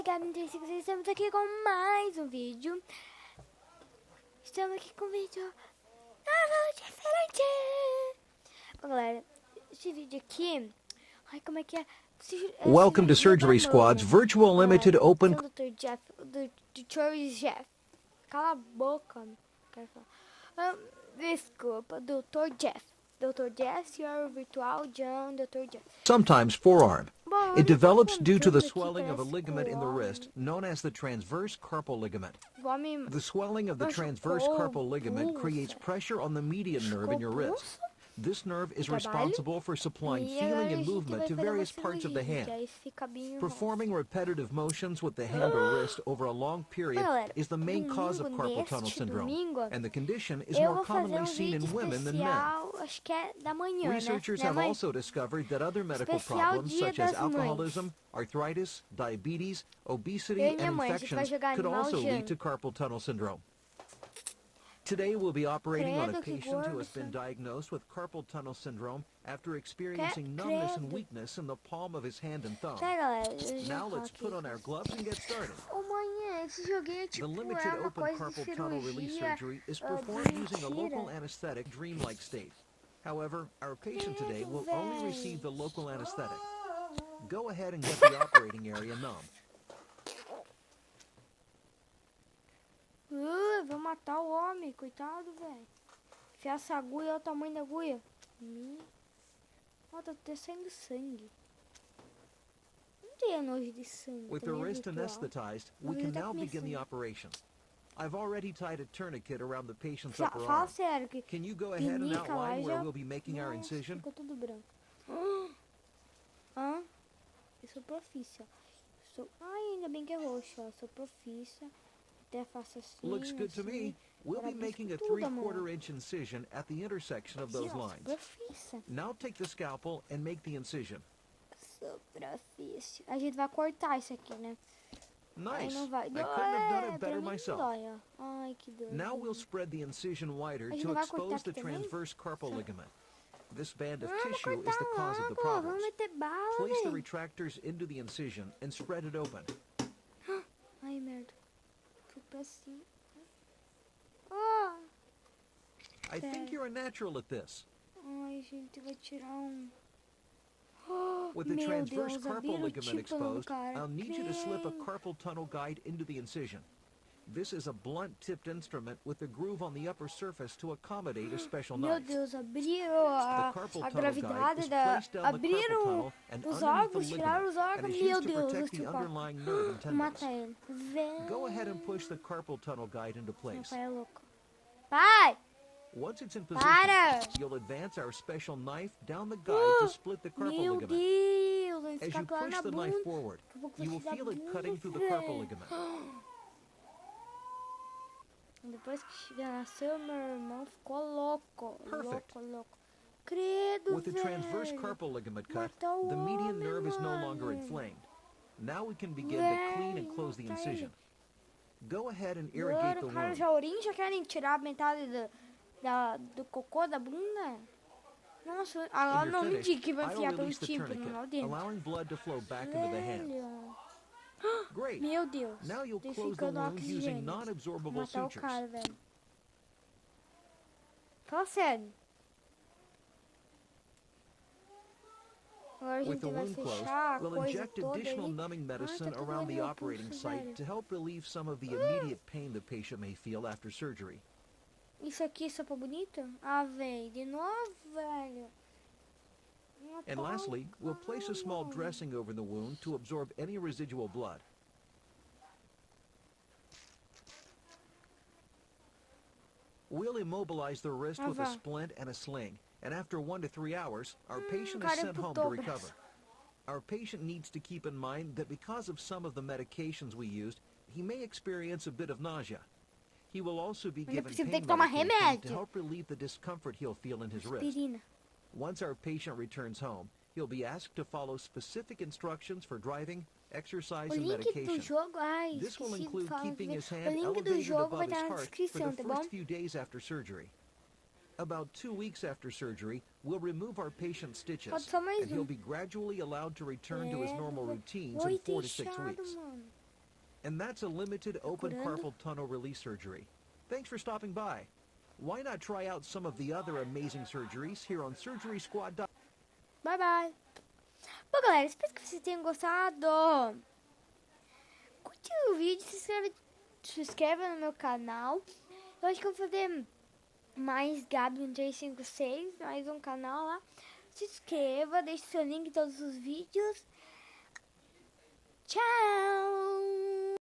galera, Gabi 35, estamos aqui com mais um vídeo. Estamos aqui com um vídeo novo, diferente. Bom, galera, esse vídeo aqui... Ai, como é que é? Welcome to Surgery Squad's Virtual Limited Open... Dr. Jeff, do Dr. Jeff. Cala a boca, quero falar. Desculpa, Dr. Jeff. Dr. Jeff, your virtual John, Dr. Jeff. Sometimes forearm. It develops due to the swelling of a ligament in the wrist known as the transverse carpal ligament. The swelling of the transverse carpal ligament creates pressure on the median nerve in your wrist. This nerve is responsible for supplying feeling and movement to various parts of the hand. Performing repetitive motions with the hand or wrist over a long period is the main cause of carpal tunnel syndrome, and the condition is more commonly seen in women than men. Researchers have also discovered that other medical problems such as alcoholism, arthritis, diabetes, obesity, and infections could also lead to carpal tunnel syndrome. Today we'll be operating on a patient who has been diagnosed with carpal tunnel syndrome after experiencing numbness and weakness in the palm of his hand and thumb. Now let's put on our gloves and get started. The limited open carpal tunnel release surgery is performed using a local anesthetic dreamlike state. However, our patient today will only receive the local anesthetic. Go ahead and get the operating area numb. Vou matar o homem, coitado, velho. Enfiar essa agulha, olha o tamanho da agulha. Ó, tá até saindo sangue. Não tenho nojo de sangue. With the wrist anesthetized, we can now begin the operation. I've already tied a tourniquet around the patient's upper arm. Can you go ahead and outline where we'll be making our incision? Ficou tudo branco. Eu sou profícia. Ai, ainda bem que é roxo, ó. Sou profícia. Looks good to me. We'll be making a 3/4 inch incision at the intersection of those lines. Now take the scalpel and make the incision. A gente vai cortar isso aqui, né? Nice. I couldn't have done it better myself. Now we'll spread the incision wider to expose the transverse carpal ligament. This band of tissue is the cause of the problems. Place the retractors into the incision and spread it open. Ai, merda. I think you're a natural at this. Ai, gente, vai tirar With the transverse carpal ligament exposed, I'll need you to slip a carpal tunnel guide into the incision. This is a blunt-tipped instrument with a groove on the upper surface to accommodate a special knife. Meu Deus, abriram a gravidade abriram os órgãos, tiraram os órgãos. Meu Deus, vou matar ele. Go ahead and push the carpal tunnel guide into place. Pai é louco. Pai! Once it's in position, you'll advance our special knife down the guide to split the carpal ligament. As you push the knife forward, you will feel it cutting through the carpal ligament. Depois que nasceu, meu irmão ficou louco. Perfect. Louco. Credo, With the transverse carpal ligament cut, the median nerve is no longer inflamed. Now we can begin to clean and close the incision. Go ahead and irrigate the wound. Já querem tirar metade do cocô da bunda? Nossa, agora não me diga que vai enfiar pelo tímpano lá dentro. Allowing blood to flow back into the hand. Great. Meu Deus. Now you'll close the wound using non-absorbable sutures. Cara, velho. Fala sério. Agora a With gente the vai wound closed, fechar a we'll coisa inject toda additional ali. numbing medicine Tá around the doendo meu operating pulso, site velho. to help relieve some of the immediate pain the patient may feel after surgery. Isso aqui é só pra bonito? Ah, velho, de novo, velho. And lastly, we'll place a small dressing over the wound to absorb any residual blood. We'll immobilize the wrist with a splint and a sling, and after 1 to 3 hours, our patient is sent home to recover. Our patient needs to keep in mind that because of some of the medications we used, he may experience a bit of nausea. He will also be given pain medication to help relieve the discomfort he'll feel in his wrist. Once our patient returns home, he'll be asked to follow specific instructions for driving, exercise, and medication. This will include keeping his hand elevated above his heart for the first few days after surgery. About 2 weeks after surgery, we'll remove our patient's stitches, and he'll be gradually allowed to return to his normal routines in 4 to 6 weeks. And that's a limited open carpal tunnel release surgery. Thanks for stopping by. Why not try out some of the other amazing surgeries here on SurgerySquad.com? Bye, bye. Bom, galera, espero que vocês tenham gostado. Curte o vídeo, se inscreva no meu canal. Eu acho que eu vou fazer mais Gabi 1356, mais um canal lá. Se inscreva, deixe seu link em todos os vídeos. Tchau!